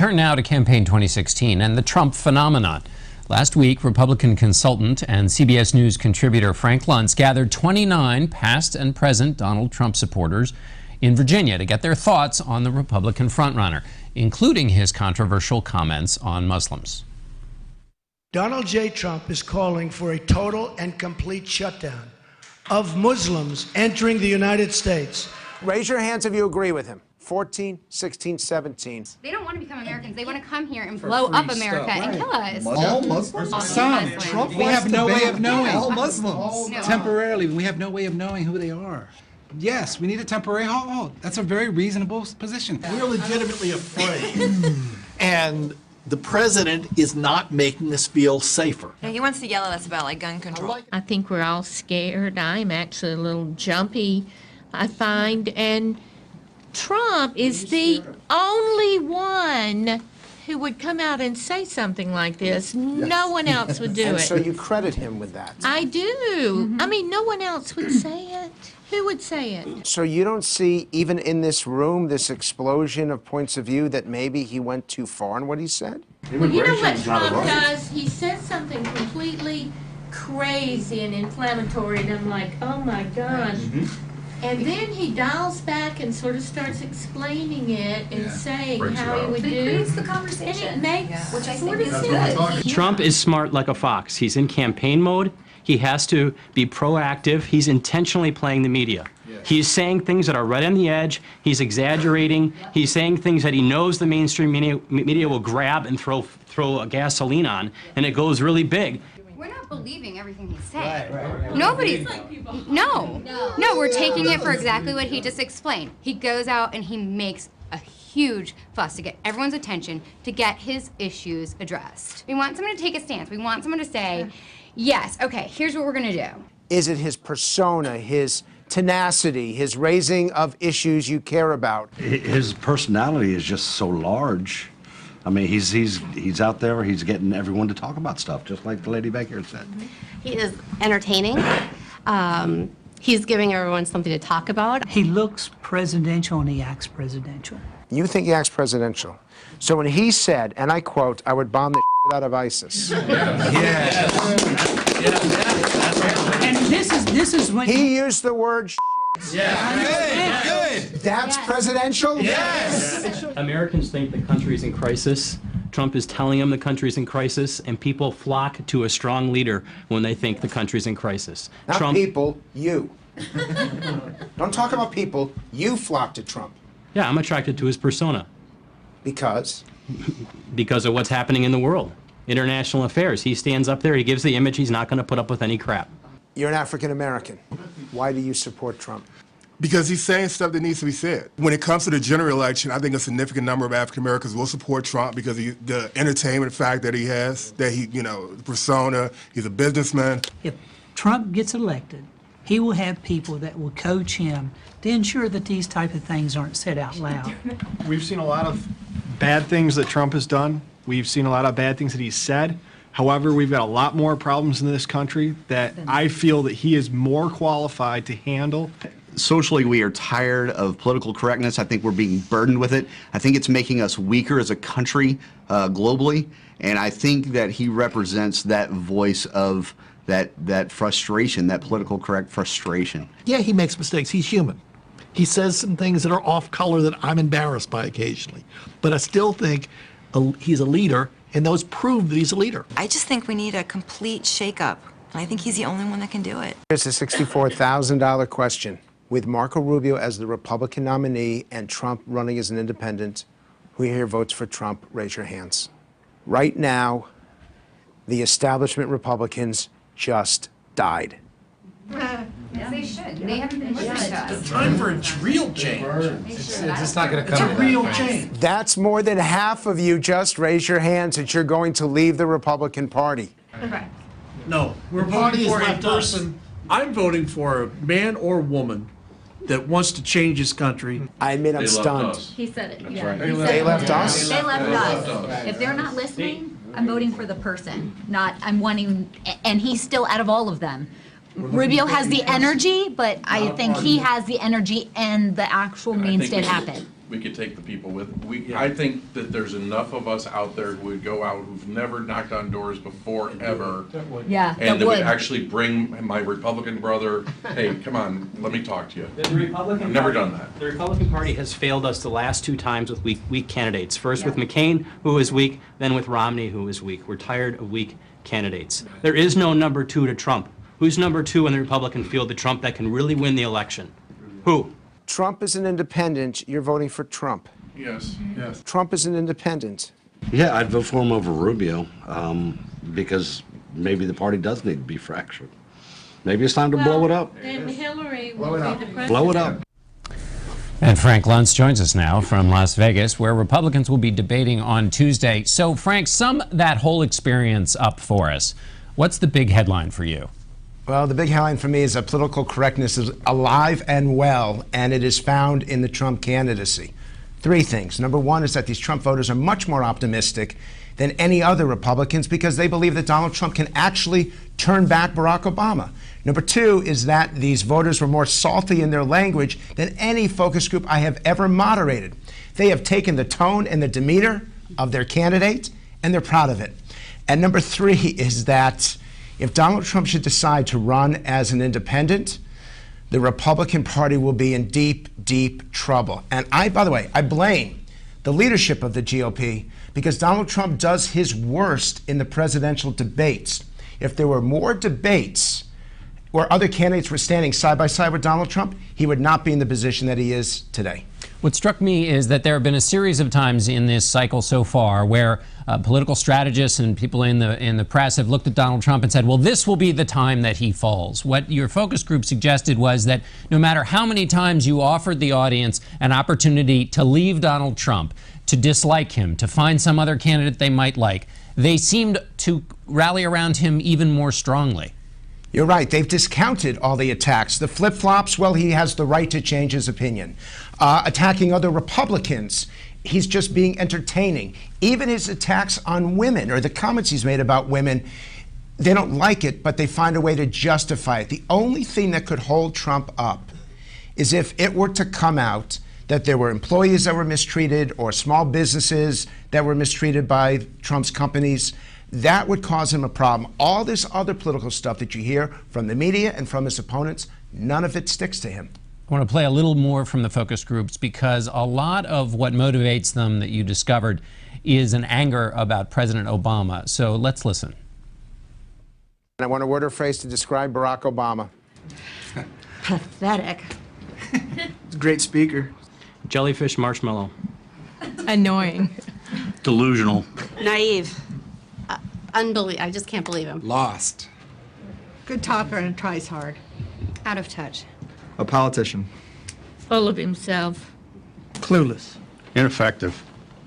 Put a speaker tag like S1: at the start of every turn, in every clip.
S1: Turn now to campaign 2016 and the Trump phenomenon. Last week, Republican consultant and CBS News contributor Frank Luntz gathered 29 past and present Donald Trump supporters in Virginia to get their thoughts on the Republican frontrunner, including his controversial comments on Muslims.
S2: Donald J. Trump is calling for a total and complete shutdown of Muslims entering the United States.
S3: Raise your hands if you agree with him. 14, 16, 17.
S4: They don't want to become Americans. They want to come here and blow up America and kill us.
S5: All Muslims?
S6: Some.
S5: Trump
S6: We have no way of knowing.
S5: All Muslims.
S4: No.
S6: Temporarily, we have no way of knowing who they are. Yes, we need a temporary halt. That's a very reasonable position.
S5: We're legitimately afraid. And the president is not making us feel safer.
S7: No, he wants to yell at us about, like, gun control.
S8: I think we're all scared. I'm actually a little jumpy, I find, and Trump is the only one who would come out and say something like this. No one else would do
S3: And
S8: it.
S3: so you credit him with that.
S8: I do. I mean, no one else would say it. Who would say it?
S3: So you don't see, even in this room, this explosion of points of view that maybe he went too far in what he said?
S8: Well, you know what Trump does? He says something completely crazy and inflammatory, and I'm like, oh my gosh. And then he dials back and sort of starts explaining it and saying how he would do.
S7: It's the conversation.
S8: And it makes
S7: which I
S8: sort
S7: think
S8: of
S7: is
S8: sense.
S7: good.
S9: Trump is smart like a fox. He's in campaign mode. He has to be proactive. He's intentionally playing the media. He's saying things that are right on the edge. He's exaggerating. He's saying things that he knows the mainstream media will grab and throw a gasoline on, and it goes really big.
S4: We're not believing everything he's saying. Nobody's. No, we're taking it for exactly what he just explained. He goes out and he makes a huge fuss to get everyone's attention, to get his issues addressed. We want someone to take a stance. We want someone to say, yes, okay, here's what we're gonna do.
S3: Is it his persona, his tenacity, his raising of issues you care about?
S10: His personality is just so large. I mean, he's out there, he's getting everyone to talk about stuff, just like the lady back here said.
S11: He is entertaining. He's giving everyone something to talk about.
S12: He looks presidential and he acts presidential.
S3: You think he acts presidential. So when he said, and I quote, I would bomb the shit out of ISIS.
S12: And this is when
S3: He used the word shit.
S5: Good.
S3: That's presidential?
S5: Yes.
S9: Americans think the country's in crisis. Trump is telling them the country's in crisis, and people flock to a strong leader when they think the country's in crisis.
S3: Not people, you. Don't talk about people. You flock to Trump.
S9: Yeah, I'm attracted to his persona
S3: Because?
S9: because of what's happening in the world. International affairs. He stands up there, he gives the image he's not going to put up with any crap.
S3: You're an African American. Why do you support Trump?
S13: Because he's saying stuff that needs to be said. When it comes to the general election, I think a significant number of African Americans will support Trump because of the entertainment fact that he has, that he, the persona, he's a businessman.
S12: if Trump gets elected, he will have people that will coach him to ensure that these type of things aren't said out loud.
S6: We've seen a lot of bad things that Trump has done. We've seen a lot of bad things that he's said. However, we've got a lot more problems in this country that I feel that he is more qualified to handle.
S10: Socially, we are tired of political correctness. I think we're being burdened with it. I think it's making us weaker as a country globally, and I think that he represents that voice of that frustration, that political correct frustration.
S5: Yeah, he makes mistakes. He's human. He says some things that are off color that I'm embarrassed by occasionally. But I still think he's a leader, and those prove that he's a leader.
S7: I just think we need a complete shakeup. And I think he's the only one that can do it.
S3: Here's a $64,000 question. With Marco Rubio as the Republican nominee and Trump running as an independent, who here votes for Trump? Raise your hands. Right now, the establishment Republicans just died.
S4: Yes, they should. They haven't been listening to us.
S5: Time for a real change.
S1: It's just not going to come.
S5: It's a real change.
S3: That's more than half of you. Just raise your hands that you're going to leave the Republican Party.
S4: Correct.
S14: No, we're voting for a person. I'm voting for a man or woman that wants to change his country.
S3: I admit I'm stunned.
S11: He said it. Yeah.
S14: right.
S3: They left us?
S11: They left us. If they're not listening, I'm voting for the person, not I'm wanting, and he's still out of all of them. Rubio has the energy, but I think he has the energy and the actual means to happen.
S15: we could take the people with. I think that there's enough of us out there who would go out who've never knocked on doors before ever.
S11: Yeah,
S15: And that would actually bring my Republican brother, hey, come on, let me talk to you.
S9: The Republican
S15: I've never
S9: Party-
S15: done that.
S9: The Republican Party has failed us the last 2 times with weak candidates. First with McCain, who was weak, then with Romney, who was weak. We're tired of weak candidates. There is no number 2 to Trump. Who's number 2 in the Republican field to Trump that can really win the election? Who?
S3: Trump is an independent. You're voting for Trump.
S15: Yes, yes.
S3: Trump is an independent.
S16: Yeah, I'd vote for him over Rubio because maybe the party does need to be fractured. Maybe it's time to blow it up.
S8: Then Hillary will be the president.
S16: Blow it up.
S1: And Frank Luntz joins us now from Las Vegas, where Republicans will be debating on Tuesday. So, Frank, sum that whole experience up for us. What's the big headline for you?
S3: Well, the big headline for me is that political correctness is alive and well, and it is found in the Trump candidacy. 3 things. Number 1 is that these Trump voters are much more optimistic than any other Republicans because they believe that Donald Trump can actually turn back Barack Obama. Number 2 is that these voters were more salty in their language than any focus group I have ever moderated. They have taken the tone and the demeanor of their candidate, and they're proud of it. And number 3 is that if Donald Trump should decide to run as an independent, the Republican Party will be in deep, deep trouble. And by the way, I blame the leadership of the GOP because Donald Trump does his worst in the presidential debates. If there were more debates where other candidates were standing side by side with Donald Trump, he would not be in the position that he is today.
S1: What struck me is that there have been a series of times in this cycle so far where political strategists and people in the press have looked at Donald Trump and said, well, this will be the time that he falls. What your focus group suggested was that no matter how many times you offered the audience an opportunity to leave Donald Trump, to dislike him, to find some other candidate they might like, they seemed to rally around him even more strongly.
S3: You're right. They've discounted all the attacks. The flip-flops, well, he has the right to change his opinion. Attacking other Republicans, he's just being entertaining. Even his attacks on women or the comments he's made about women, they don't like it, but they find a way to justify it. The only thing that could hold Trump up is if it were to come out that there were employees that were mistreated or small businesses that were mistreated by Trump's companies. That would cause him a problem. All this other political stuff that you hear from the media and from his opponents, none of it sticks to him.
S1: I want to play a little more from the focus groups because a lot of what motivates them that you discovered is an anger about President Obama. So let's listen.
S3: And I want a word or phrase to describe Barack Obama.
S11: Pathetic.
S17: Great speaker.
S9: Jellyfish marshmallow.
S18: Annoying.
S16: Delusional.
S18: Naive. Unbelievable. I just can't believe him.
S17: Lost.
S18: Good talker and tries hard.
S4: Out of touch.
S17: A politician.
S8: Full of himself.
S14: Clueless.
S10: Ineffective.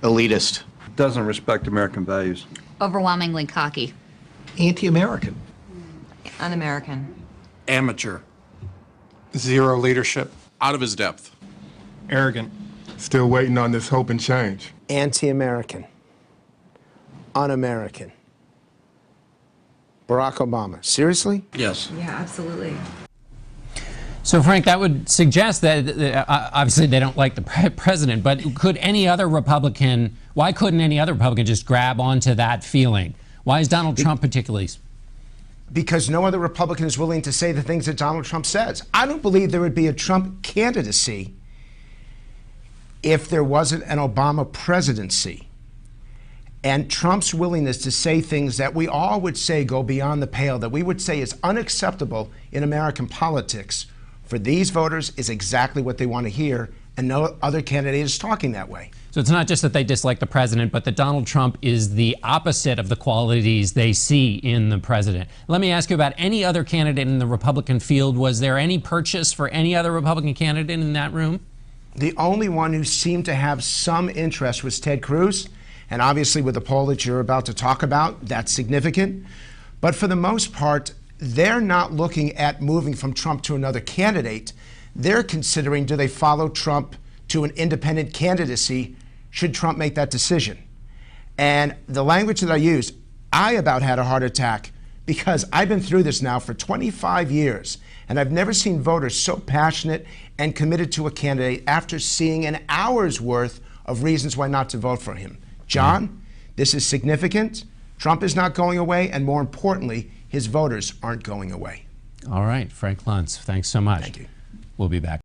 S10: Elitist.
S19: Doesn't respect American values.
S11: Overwhelmingly cocky.
S5: Anti-American.
S7: Un-American.
S14: Amateur.
S6: Zero leadership.
S15: Out of his depth.
S6: Arrogant.
S13: Still waiting on this hope and change.
S3: Anti-American. Un-American. Barack Obama. Seriously?
S14: Yes.
S7: Yeah, absolutely.
S1: So, Frank, that would suggest that obviously they don't like the president, but could any other Republican, why couldn't any other Republican just grab onto that feeling? Why is Donald Trump particularly?
S3: Because no other Republican is willing to say the things that Donald Trump says. I don't believe there would be a Trump candidacy if there wasn't an Obama presidency. And Trump's willingness to say things that we all would say go beyond the pale, that we would say is unacceptable in American politics, for these voters is exactly what they want to hear, and no other candidate is talking that way.
S1: So it's not just that they dislike the president, but that Donald Trump is the opposite of the qualities they see in the president. Let me ask you about any other candidate in the Republican field. Was there any purchase for any other Republican candidate in that room?
S3: The only one who seemed to have some interest was Ted Cruz. And obviously with the poll that you're about to talk about, that's significant. But for the most part, they're not looking at moving from Trump to another candidate. They're considering, do they follow Trump to an independent candidacy should Trump make that decision? And the language that I use, I about had a heart attack because I've been through this now for 25 years, and I've never seen voters so passionate and committed to a candidate after seeing an hour's worth of reasons why not to vote for him. John, this is significant. Trump is not going away, and more importantly, his voters aren't going away.
S1: All right, Frank Luntz, thanks so much.
S3: Thank you.
S1: We'll be back.